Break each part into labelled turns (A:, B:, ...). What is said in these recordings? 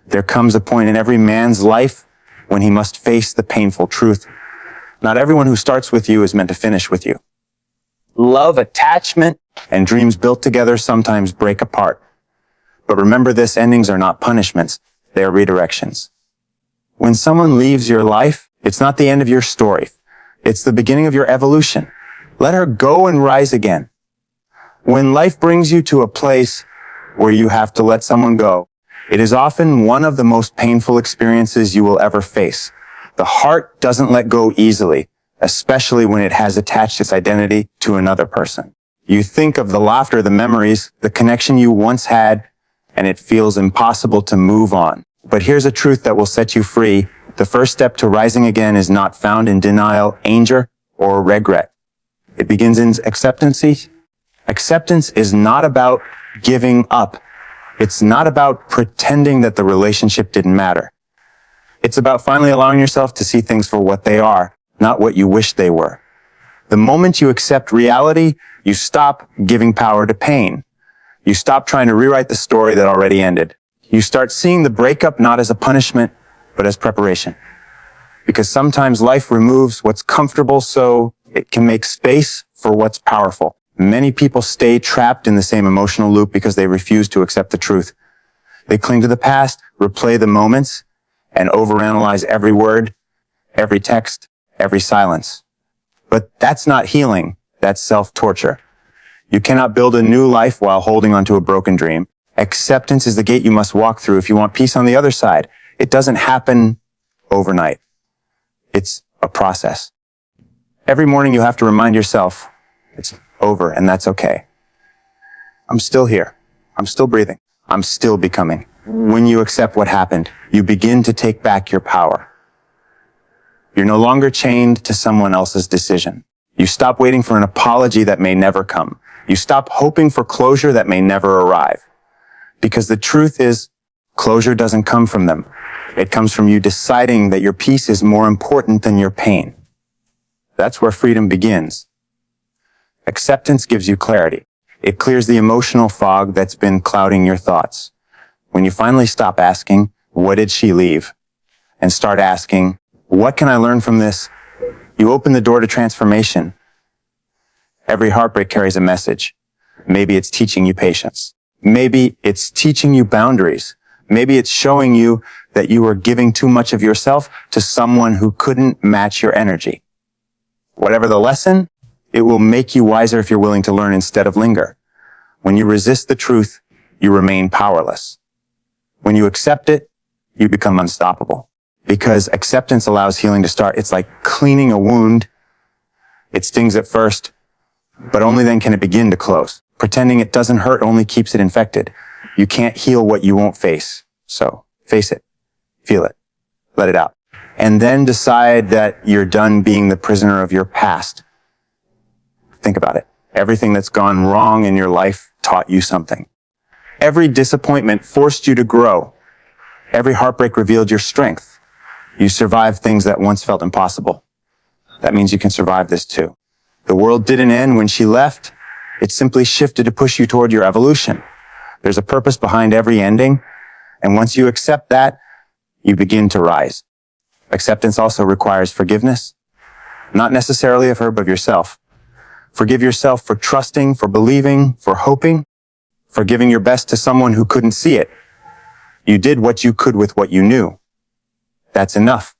A: There comes a point in every man's life when he must face the painful truth. Not everyone who starts with you is meant to finish with you. Love, attachment, and dreams built together sometimes break apart. But remember this, endings are not punishments, they are redirections. When someone leaves your life, it's not the end of your story. It's the beginning of your evolution. Let her go and rise again. When life brings you to a place where you have to let someone go, it is often one of the most painful experiences you will ever face. The heart doesn't let go easily, especially when it has attached its identity to another person. You think of the laughter, the memories, the connection you once had, and it feels impossible to move on. But here's a truth that will set you free. The first step to rising again is not found in denial, anger, or regret. It begins in acceptance. Acceptance is not about giving up. It's not about pretending that the relationship didn't matter. It's about finally allowing yourself to see things for what they are, not what you wish they were. The moment you accept reality, you stop giving power to pain. You stop trying to rewrite the story that already ended. You start seeing the breakup not as a punishment, but as preparation. Because sometimes life removes what's comfortable so it can make space for what's powerful. Many people stay trapped in the same emotional loop because they refuse to accept the truth. They cling to the past, replay the moments, and overanalyze every word, every text, every silence. But that's not healing. That's self-torture. You cannot build a new life while holding onto a broken dream. Acceptance is the gate you must walk through if you want peace on the other side. It doesn't happen overnight. It's a process. Every morning you have to remind yourself, it's over and that's okay. I'm still here. I'm still breathing. I'm still becoming. When you accept what happened, you begin to take back your power. You're no longer chained to someone else's decision. You stop waiting for an apology that may never come. You stop hoping for closure that may never arrive. Because the truth is, closure doesn't come from them. It comes from you deciding that your peace is more important than your pain. That's where freedom begins. Acceptance gives you clarity. It clears the emotional fog that's been clouding your thoughts. When you finally stop asking, what did she leave? And start asking, what can I learn from this? You open the door to transformation. Every heartbreak carries a message. Maybe it's teaching you patience. Maybe it's teaching you boundaries. Maybe it's showing you that you are giving too much of yourself to someone who couldn't match your energy. Whatever the lesson, it will make you wiser if you're willing to learn instead of linger. When you resist the truth, you remain powerless. When you accept it, you become unstoppable. Because acceptance allows healing to start. It's like cleaning a wound. It stings at first, but only then can it begin to close. Pretending it doesn't hurt only keeps it infected. You can't heal what you won't face. So face it, feel it, let it out. And then decide that you're done being the prisoner of your past. Think about it. Everything that's gone wrong in your life taught you something. Every disappointment forced you to grow. Every heartbreak revealed your strength. You survived things that once felt impossible. That means you can survive this too. The world didn't end when she left. It simply shifted to push you toward your evolution. There's a purpose behind every ending. And once you accept that, you begin to rise. Acceptance also requires forgiveness. Not necessarily of her, but of yourself. Forgive yourself for trusting, for believing, for hoping, for giving your best to someone who couldn't see it. You did what you could with what you knew. That's enough.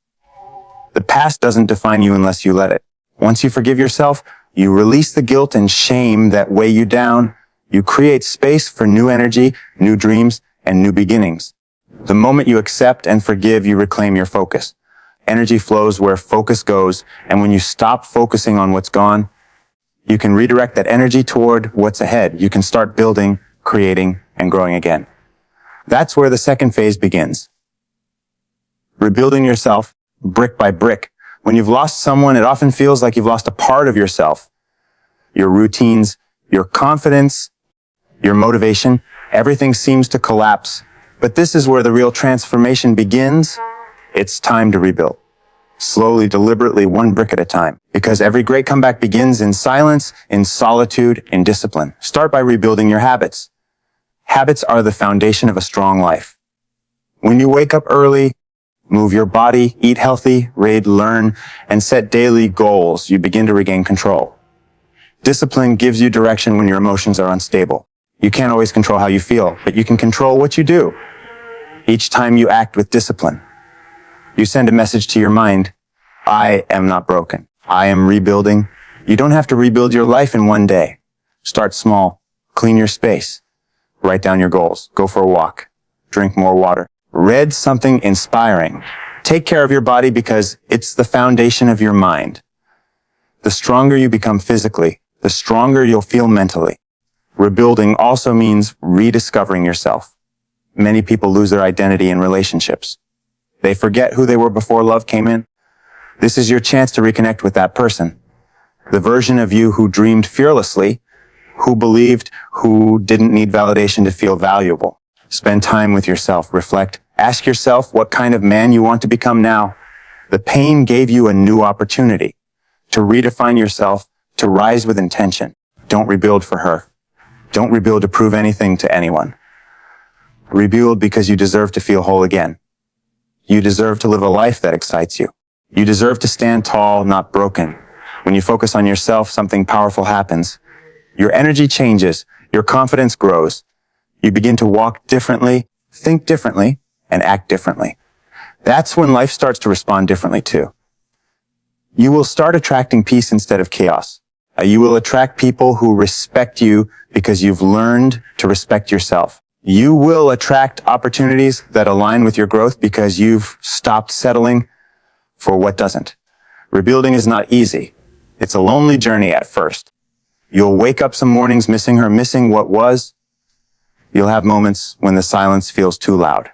A: The past doesn't define you unless you let it. Once you forgive yourself, you release the guilt and shame that weigh you down. You create space for new energy, new dreams, and new beginnings. The moment you accept and forgive, you reclaim your focus. Energy flows where focus goes, and when you stop focusing on what's gone, you can redirect that energy toward what's ahead. You can start building, creating, and growing again. That's where the second phase begins. Rebuilding yourself brick by brick. When you've lost someone, it often feels like you've lost a part of yourself. Your routines, your confidence, your motivation, everything seems to collapse. But this is where the real transformation begins. It's time to rebuild. Slowly, deliberately, one brick at a time. Because every great comeback begins in silence, in solitude, in discipline. Start by rebuilding your habits. Habits are the foundation of a strong life. When you wake up early, move your body, eat healthy, read, learn, and set daily goals, you begin to regain control. Discipline gives you direction when your emotions are unstable. You can't always control how you feel, but you can control what you do. Each time you act with discipline, you send a message to your mind, I am not broken. I am rebuilding. You don't have to rebuild your life in one day. Start small. Clean your space. Write down your goals. Go for a walk. Drink more water. Read something inspiring. Take care of your body because it's the foundation of your mind. The stronger you become physically, the stronger you'll feel mentally. Rebuilding also means rediscovering yourself. Many people lose their identity in relationships. They forget who they were before love came in. This is your chance to reconnect with that person. The version of you who dreamed fearlessly, who believed, who didn't need validation to feel valuable. Spend time with yourself. Reflect. Ask yourself what kind of man you want to become now. The pain gave you a new opportunity to redefine yourself, to rise with intention. Don't rebuild for her. Don't rebuild to prove anything to anyone. Rebuild because you deserve to feel whole again. You deserve to live a life that excites you. You deserve to stand tall, not broken. When you focus on yourself, something powerful happens. Your energy changes. Your confidence grows. You begin to walk differently, think differently, and act differently. That's when life starts to respond differently too. You will start attracting peace instead of chaos. You will attract people who respect you because you've learned to respect yourself. You will attract opportunities that align with your growth because you've stopped settling for what doesn't. Rebuilding is not easy. It's a lonely journey at first. You'll wake up some mornings missing her, missing what was. You'll have moments when the silence feels too loud.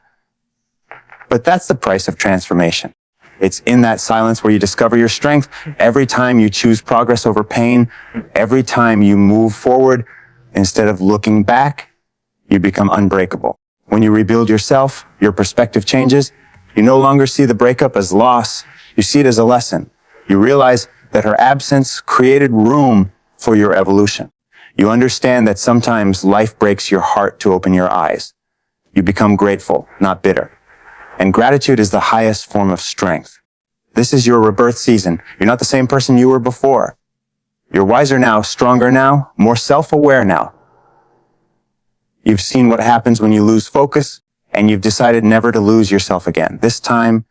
A: But that's the price of transformation. It's in that silence where you discover your strength. Every time you choose progress over pain, every time you move forward instead of looking back, you become unbreakable. When you rebuild yourself, your perspective changes. You no longer see the breakup as loss. You see it as a lesson. You realize that her absence created room for your evolution. You understand that sometimes life breaks your heart to open your eyes. You become grateful, not bitter. And gratitude is the highest form of strength. This is your rebirth season. You're not the same person you were before. You're wiser now, stronger now, more self-aware now. You've seen what happens when you lose focus, and you've decided never to lose yourself again. This time,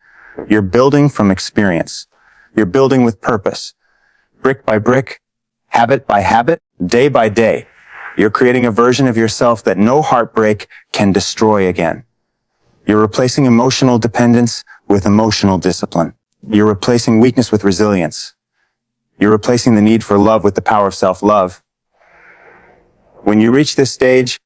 A: you're building from experience. You're building with purpose. Brick by brick, habit by habit, day by day. You're creating a version of yourself that no heartbreak can destroy again. You're replacing emotional dependence with emotional discipline. You're replacing weakness with resilience. You're replacing the need for love with the power of self-love. When you reach this stage,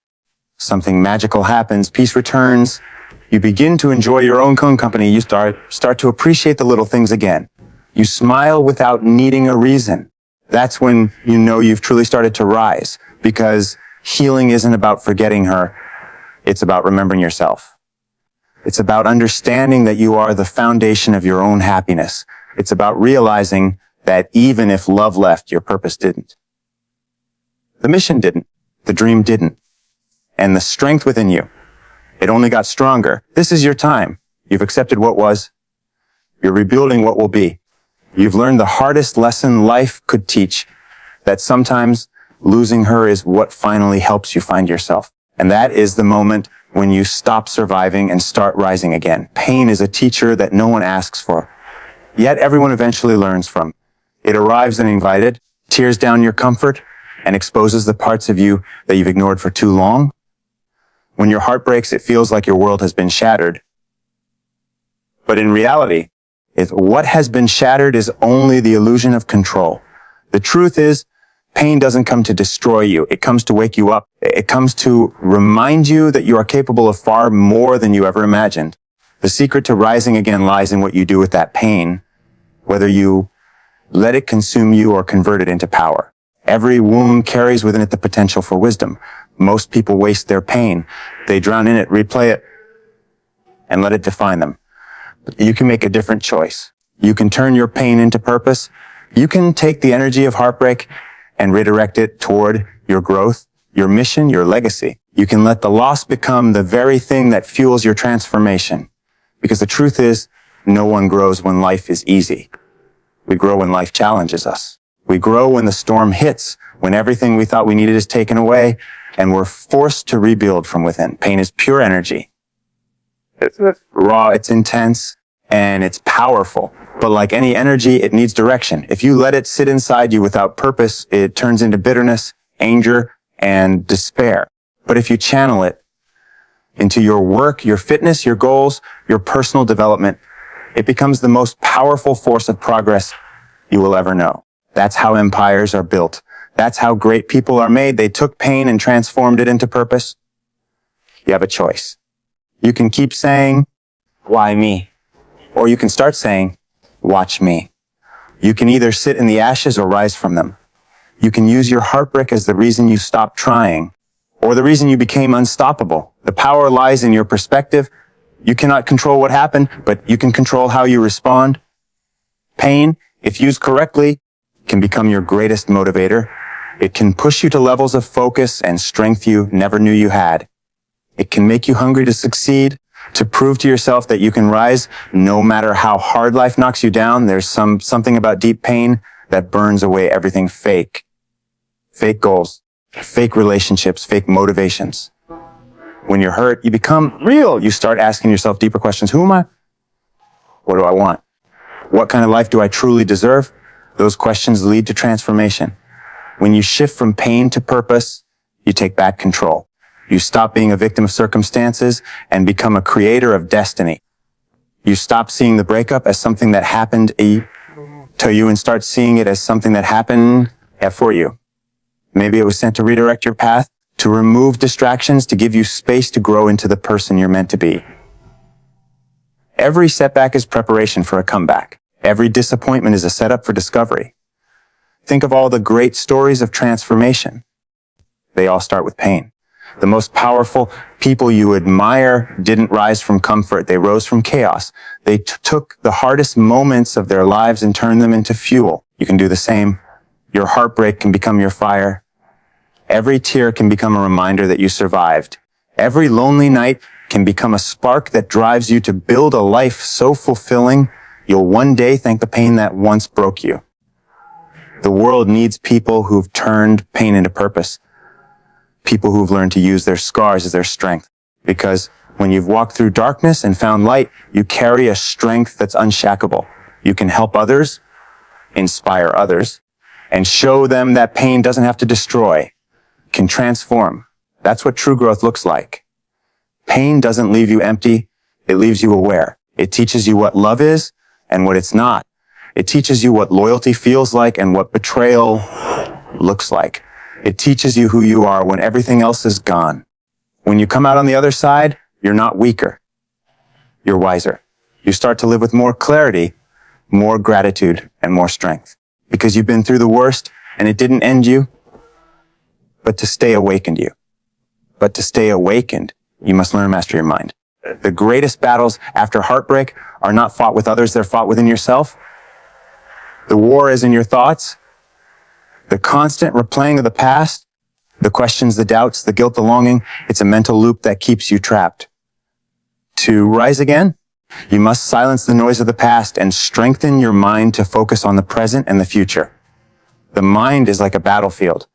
A: something magical happens, peace returns, you begin to enjoy your own company, you start to appreciate the little things again. You smile without needing a reason. That's when you know you've truly started to rise, because healing isn't about forgetting her, it's about remembering yourself. It's about understanding that you are the foundation of your own happiness. It's about realizing that even if love left, your purpose didn't. The mission didn't. The dream didn't. And the strength within you, it only got stronger. This is your time. You've accepted what was. You're rebuilding what will be. You've learned the hardest lesson life could teach, that sometimes losing her is what finally helps you find yourself. And that is the moment when you stop surviving and start rising again. Pain is a teacher that no one asks for, yet everyone eventually learns from. It arrives uninvited, tears down your comfort, and exposes the parts of you that you've ignored for too long. When your heart breaks, it feels like your world has been shattered. But in reality, what has been shattered is only the illusion of control. The truth is, pain doesn't come to destroy you. It comes to wake you up. It comes to remind you that you are capable of far more than you ever imagined. The secret to rising again lies in what you do with that pain, whether you let it consume you or convert it into power. Every wound carries within it the potential for wisdom. Most people waste their pain. They drown in it, replay it, and let it define them. But you can make a different choice. You can turn your pain into purpose. You can take the energy of heartbreak and redirect it toward your growth, your mission, your legacy. You can let the loss become the very thing that fuels your transformation. Because the truth is, no one grows when life is easy. We grow when life challenges us. We grow when the storm hits, when everything we thought we needed is taken away, and we're forced to rebuild from within. Pain is pure energy. It's raw, it's intense, and it's powerful. But like any energy, it needs direction. If you let it sit inside you without purpose, it turns into bitterness, anger, and despair. But if you channel it into your work, your fitness, your goals, your personal development, it becomes the most powerful force of progress you will ever know. That's how empires are built. That's how great people are made. They took pain and transformed it into purpose. You have a choice. You can keep saying, why me? Or you can start saying, watch me. You can either sit in the ashes or rise from them. You can use your heartbreak as the reason you stopped trying, or the reason you became unstoppable. The power lies in your perspective. You cannot control what happened, but you can control how you respond. Pain, if used correctly, can become your greatest motivator. It can push you to levels of focus and strength you never knew you had. It can make you hungry to succeed, to prove to yourself that you can rise no matter how hard life knocks you down. There's something about deep pain that burns away everything fake. Fake goals, fake relationships, fake motivations. When you're hurt, you become real. You start asking yourself deeper questions. Who am I? What do I want? What kind of life do I truly deserve? Those questions lead to transformation. When you shift from pain to purpose, you take back control. You stop being a victim of circumstances and become a creator of destiny. You stop seeing the breakup as something that happened to you and start seeing it as something that happened for you. Maybe it was sent to redirect your path, to remove distractions, to give you space to grow into the person you're meant to be. Every setback is preparation for a comeback. Every disappointment is a setup for discovery. Think of all the great stories of transformation. They all start with pain. The most powerful people you admire didn't rise from comfort. They rose from chaos. They took the hardest moments of their lives and turned them into fuel. You can do the same. Your heartbreak can become your fire. Every tear can become a reminder that you survived. Every lonely night can become a spark that drives you to build a life so fulfilling, you'll one day thank the pain that once broke you. The world needs people who've turned pain into purpose. People who've learned to use their scars as their strength. Because when you've walked through darkness and found light, you carry a strength that's unshackable. You can help others, inspire others, and show them that pain doesn't have to destroy, can transform. That's what true growth looks like. Pain doesn't leave you empty. It leaves you aware. It teaches you what love is and what it's not. It teaches you what loyalty feels like and what betrayal looks like. It teaches you who you are when everything else is gone. When you come out on the other side, you're not weaker. You're wiser. You start to live with more clarity, more gratitude, and more strength. Because you've been through the worst and it didn't end you, but to stay awakened you. But to stay awakened, you must learn to master your mind. The greatest battles after heartbreak are not fought with others, they're fought within yourself. The war is in your thoughts. The constant replaying of the past, the questions, the doubts, the guilt, the longing, it's a mental loop that keeps you trapped. To rise again, you must silence the noise of the past and strengthen your mind to focus on the present and the future. The mind is like a battlefield.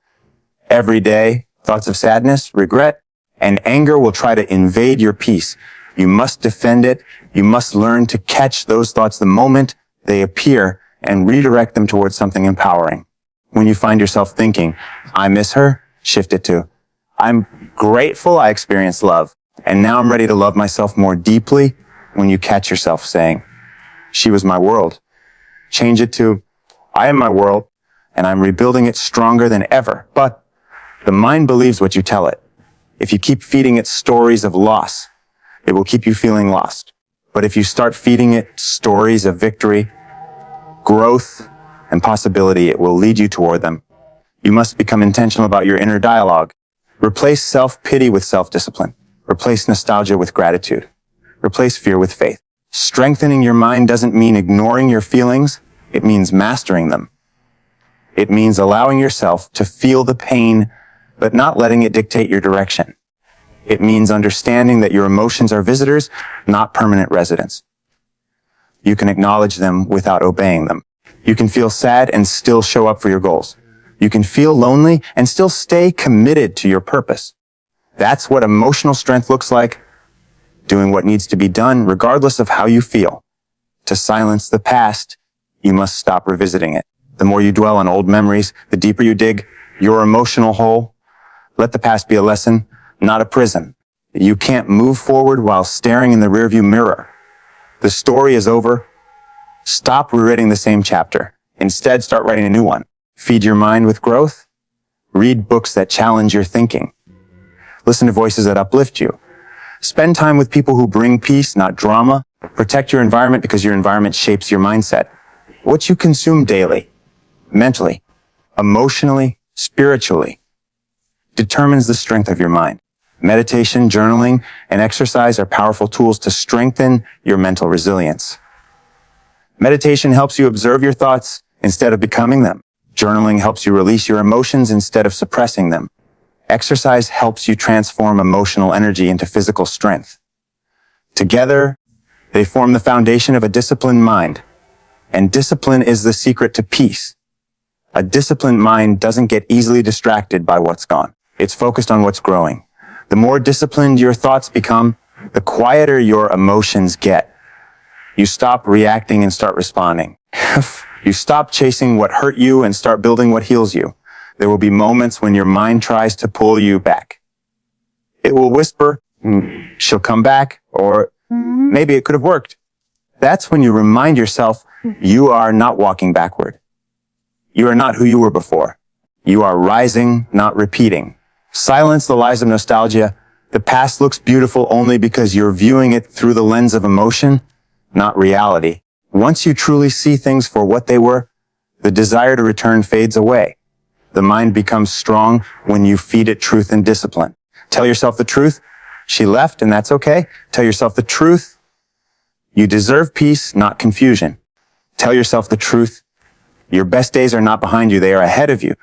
A: Every day, thoughts of sadness, regret, and anger will try to invade your peace. You must defend it. You must learn to catch those thoughts the moment they appear and redirect them towards something empowering. When you find yourself thinking, I miss her, shift it to, I'm grateful I experienced love, and now I'm ready to love myself more deeply. When you catch yourself saying, she was my world, change it to, I am my world, and I'm rebuilding it stronger than ever. But the mind believes what you tell it. If you keep feeding it stories of loss, it will keep you feeling lost. But if you start feeding it stories of victory, growth, and possibility, it will lead you toward them. You must become intentional about your inner dialogue. Replace self-pity with self-discipline. Replace nostalgia with gratitude. Replace fear with faith. Strengthening your mind doesn't mean ignoring your feelings. It means mastering them. It means allowing yourself to feel the pain, but not letting it dictate your direction. It means understanding that your emotions are visitors, not permanent residents. You can acknowledge them without obeying them. You can feel sad and still show up for your goals. You can feel lonely and still stay committed to your purpose. That's what emotional strength looks like, doing what needs to be done regardless of how you feel. To silence the past, you must stop revisiting it. The more you dwell on old memories, the deeper you dig your emotional hole. Let the past be a lesson, not a prison. You can't move forward while staring in the rearview mirror. The story is over. Stop rewriting the same chapter. Instead, start writing a new one. Feed your mind with growth. Read books that challenge your thinking. Listen to voices that uplift you. Spend time with people who bring peace, not drama. Protect your environment because your environment shapes your mindset. What you consume daily, mentally, emotionally, spiritually, determines the strength of your mind. Meditation, journaling, and exercise are powerful tools to strengthen your mental resilience. Meditation helps you observe your thoughts instead of becoming them. Journaling helps you release your emotions instead of suppressing them. Exercise helps you transform emotional energy into physical strength. Together, they form the foundation of a disciplined mind. And discipline is the secret to peace. A disciplined mind doesn't get easily distracted by what's gone. It's focused on what's growing. The more disciplined your thoughts become, the quieter your emotions get. You stop reacting and start responding. You stop chasing what hurt you and start building what heals you. There will be moments when your mind tries to pull you back. It will whisper, she'll come back, or maybe it could have worked. That's when you remind yourself you are not walking backward. You are not who you were before. You are rising, not repeating. Silence the lies of nostalgia. The past looks beautiful only because you're viewing it through the lens of emotion, not reality. Once you truly see things for what they were, the desire to return fades away. The mind becomes strong when you feed it truth and discipline. Tell yourself the truth. She left and that's okay. Tell yourself the truth. You deserve peace, not confusion. Tell yourself the truth. Your best days are not behind you. They are ahead of you.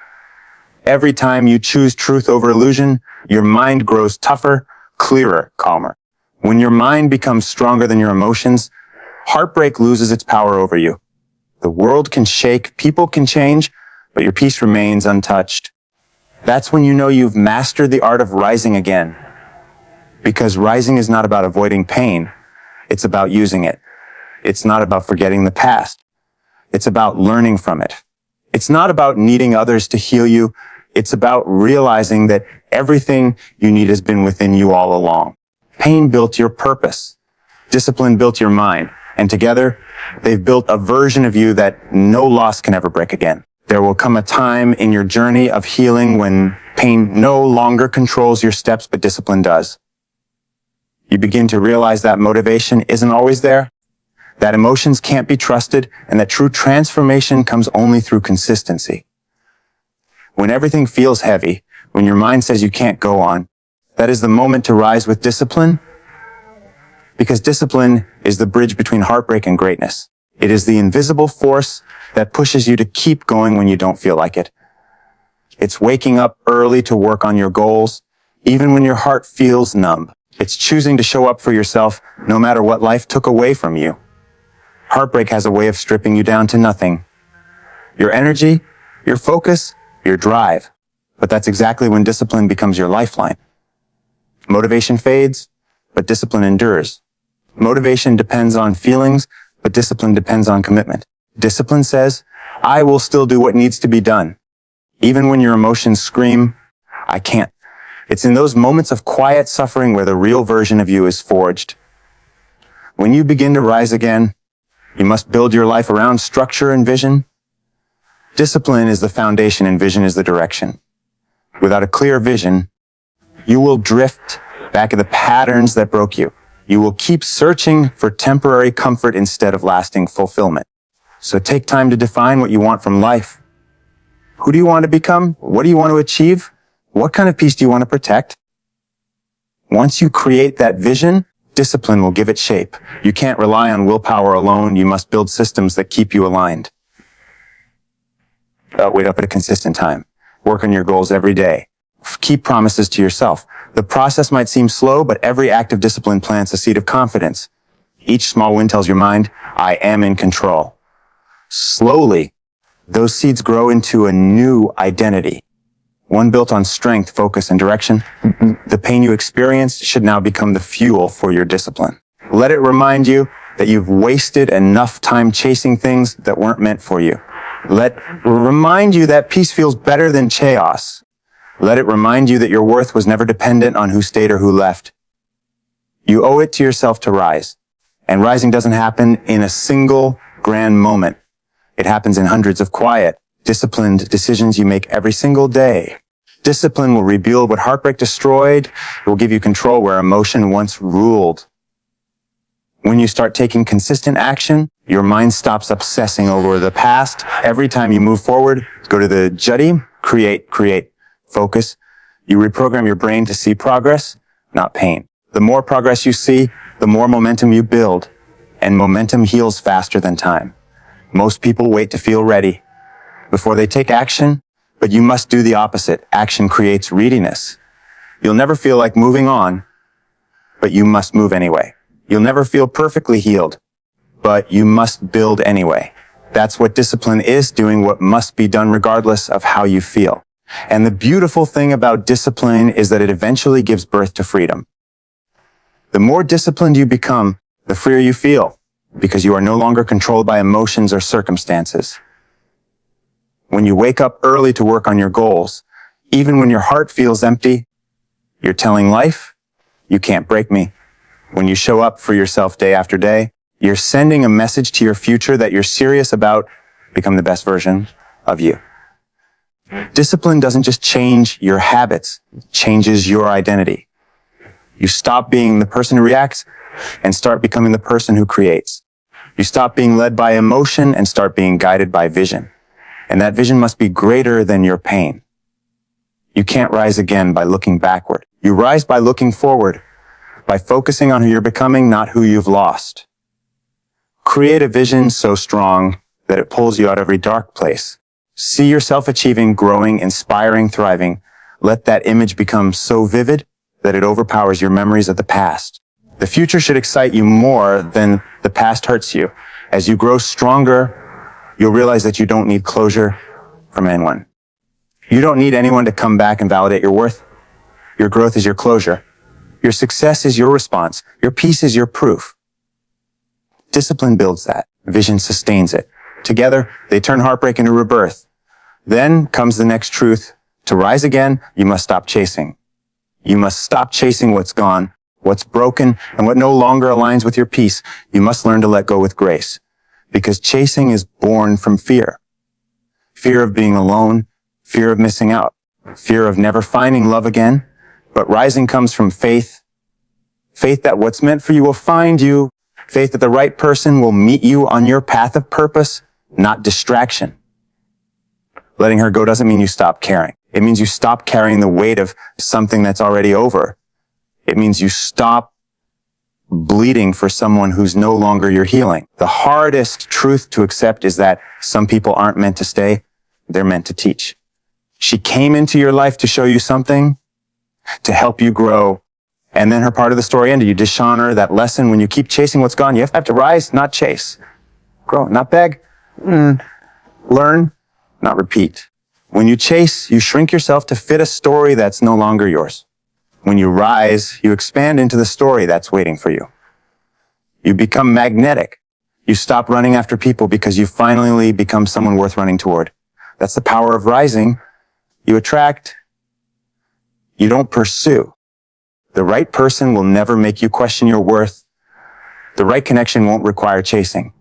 A: Every time you choose truth over illusion, your mind grows tougher, clearer, calmer. When your mind becomes stronger than your emotions, heartbreak loses its power over you. The world can shake, people can change, but your peace remains untouched. That's when you know you've mastered the art of rising again. Because rising is not about avoiding pain. It's about using it. It's not about forgetting the past. It's about learning from it. It's not about needing others to heal you. It's about realizing that everything you need has been within you all along. Pain built your purpose. Discipline built your mind. And together, they've built a version of you that no loss can ever break again. There will come a time in your journey of healing when pain no longer controls your steps, but discipline does. You begin to realize that motivation isn't always there, that emotions can't be trusted, and that true transformation comes only through consistency. When everything feels heavy, when your mind says you can't go on, that is the moment to rise with discipline, because discipline is the bridge between heartbreak and greatness. It is the invisible force that pushes you to keep going when you don't feel like it. It's waking up early to work on your goals, even when your heart feels numb. It's choosing to show up for yourself no matter what life took away from you. Heartbreak has a way of stripping you down to nothing. Your energy, your focus, your drive. But that's exactly when discipline becomes your lifeline. Motivation fades, but discipline endures. Motivation depends on feelings, but discipline depends on commitment. Discipline says, I will still do what needs to be done. Even when your emotions scream, I can't. It's in those moments of quiet suffering where the real version of you is forged. When you begin to rise again, you must build your life around structure and vision. Discipline is the foundation and vision is the direction. Without a clear vision, you will drift back to the patterns that broke you. You will keep searching for temporary comfort instead of lasting fulfillment. So take time to define what you want from life. Who do you want to become? What do you want to achieve? What kind of peace do you want to protect? Once you create that vision, discipline will give it shape. You can't rely on willpower alone. You must build systems that keep you aligned. Wake up at a consistent time. Work on your goals every day. Keep promises to yourself. The process might seem slow, but every act of discipline plants a seed of confidence. Each small win tells your mind, I am in control. Slowly, those seeds grow into a new identity, one built on strength, focus, and direction. The pain you experienced should now become the fuel for your discipline. Let it remind you that you've wasted enough time chasing things that weren't meant for you. Let it remind you that peace feels better than chaos. Let it remind you that your worth was never dependent on who stayed or who left. You owe it to yourself to rise. And rising doesn't happen in a single grand moment. It happens in hundreds of quiet, disciplined decisions you make every single day. Discipline will rebuild what heartbreak destroyed. It will give you control where emotion once ruled. When you start taking consistent action, your mind stops obsessing over the past. Every time you move forward, go to the juddy, create, focus. You reprogram your brain to see progress, not pain. The more progress you see, the more momentum you build, and momentum heals faster than time. Most people wait to feel ready before they take action, but you must do the opposite. Action creates readiness. You'll never feel like moving on, but you must move anyway. You'll never feel perfectly healed, but you must build anyway. That's what discipline is, doing what must be done regardless of how you feel. And the beautiful thing about discipline is that it eventually gives birth to freedom. The more disciplined you become, the freer you feel, because you are no longer controlled by emotions or circumstances. When you wake up early to work on your goals, even when your heart feels empty, you're telling life, you can't break me. When you show up for yourself day after day, you're sending a message to your future that you're serious about become the best version of you. Discipline doesn't just change your habits, it changes your identity. You stop being the person who reacts and start becoming the person who creates. You stop being led by emotion and start being guided by vision. And that vision must be greater than your pain. You can't rise again by looking backward. You rise by looking forward, by focusing on who you're becoming, not who you've lost. Create a vision so strong that it pulls you out of every dark place. See yourself achieving, growing, inspiring, thriving. Let that image become so vivid that it overpowers your memories of the past. The future should excite you more than the past hurts you. As you grow stronger, you'll realize that you don't need closure from anyone. You don't need anyone to come back and validate your worth. Your growth is your closure. Your success is your response. Your peace is your proof. Discipline builds that. Vision sustains it. Together, they turn heartbreak into rebirth. Then comes the next truth. To rise again, you must stop chasing. You must stop chasing what's gone, what's broken, and what no longer aligns with your peace. You must learn to let go with grace. Because chasing is born from fear. Fear of being alone, fear of missing out, fear of never finding love again. But rising comes from faith. Faith that what's meant for you will find you. Faith that the right person will meet you on your path of purpose, not distraction. Letting her go doesn't mean you stop caring. It means you stop carrying the weight of something that's already over. It means you stop bleeding for someone who's no longer your healing. The hardest truth to accept is that some people aren't meant to stay. They're meant to teach. She came into your life to show you something, to help you grow. And then her part of the story ended. You dishonor that lesson. When you keep chasing what's gone, you have to rise, not chase. Grow, not beg. Learn, not repeat. When you chase, you shrink yourself to fit a story that's no longer yours. When you rise, you expand into the story that's waiting for you. You become magnetic. You stop running after people because you finally become someone worth running toward. That's the power of rising. You attract. You don't pursue. The right person will never make you question your worth. The right connection won't require chasing.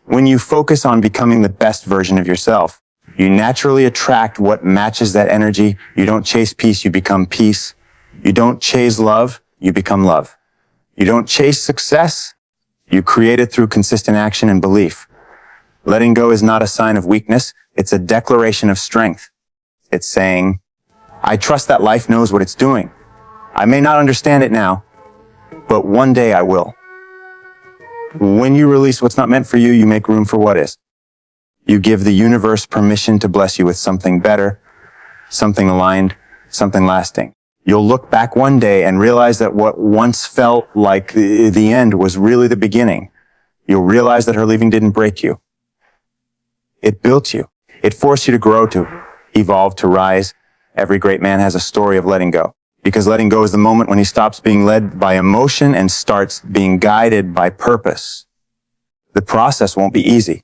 A: When you focus on becoming the best version of yourself, you naturally attract what matches that energy. You don't chase peace, you become peace. You don't chase love, you become love. You don't chase success, you create it through consistent action and belief. Letting go is not a sign of weakness, it's a declaration of strength. It's saying, I trust that life knows what it's doing. I may not understand it now, but one day I will. When you release what's not meant for you, you make room for what is. You give the universe permission to bless you with something better, something aligned, something lasting. You'll look back one day and realize that what once felt like the end was really the beginning. You'll realize that her leaving didn't break you. It built you. It forced you to grow, to evolve, to rise. Every great man has a story of letting go. Because letting go is the moment when he stops being led by emotion and starts being guided by purpose. The process won't be easy.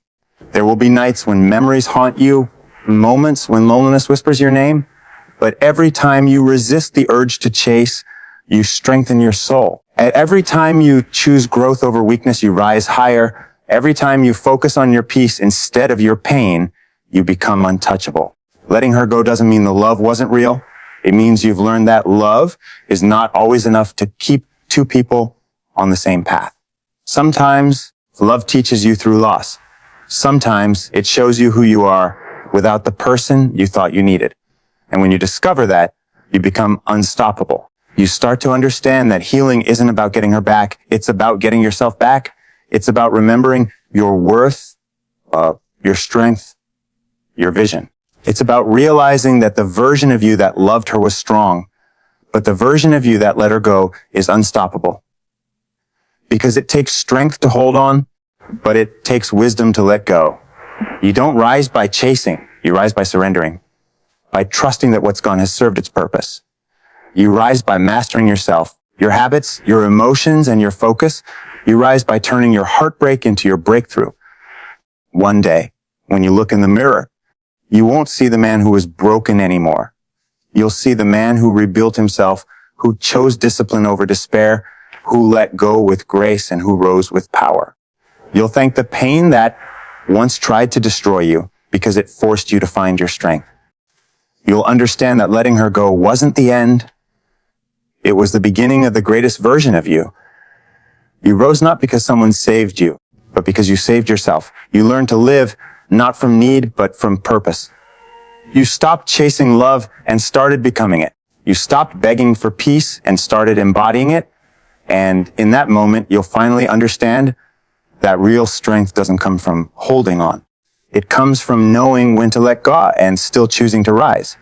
A: There will be nights when memories haunt you, moments when loneliness whispers your name. But every time you resist the urge to chase, you strengthen your soul. At every time you choose growth over weakness, you rise higher. Every time you focus on your peace instead of your pain, you become untouchable. Letting her go doesn't mean the love wasn't real. It means you've learned that love is not always enough to keep two people on the same path. Sometimes love teaches you through loss. Sometimes it shows you who you are without the person you thought you needed. And when you discover that, you become unstoppable. You start to understand that healing isn't about getting her back. It's about getting yourself back. It's about remembering your worth, your strength, your vision. It's about realizing that the version of you that loved her was strong, but the version of you that let her go is unstoppable. Because it takes strength to hold on, but it takes wisdom to let go. You don't rise by chasing. You rise by surrendering, by trusting that what's gone has served its purpose. You rise by mastering yourself, your habits, your emotions, and your focus. You rise by turning your heartbreak into your breakthrough. One day, when you look in the mirror, you won't see the man who was broken anymore. You'll see the man who rebuilt himself, who chose discipline over despair, who let go with grace, and who rose with power. You'll thank the pain that once tried to destroy you because it forced you to find your strength. You'll understand that letting her go wasn't the end. It was the beginning of the greatest version of you. You rose not because someone saved you, but because you saved yourself. You learned to live not from need, but from purpose. You stopped chasing love and started becoming it. You stopped begging for peace and started embodying it. And in that moment, you'll finally understand that real strength doesn't come from holding on. It comes from knowing when to let go and still choosing to rise.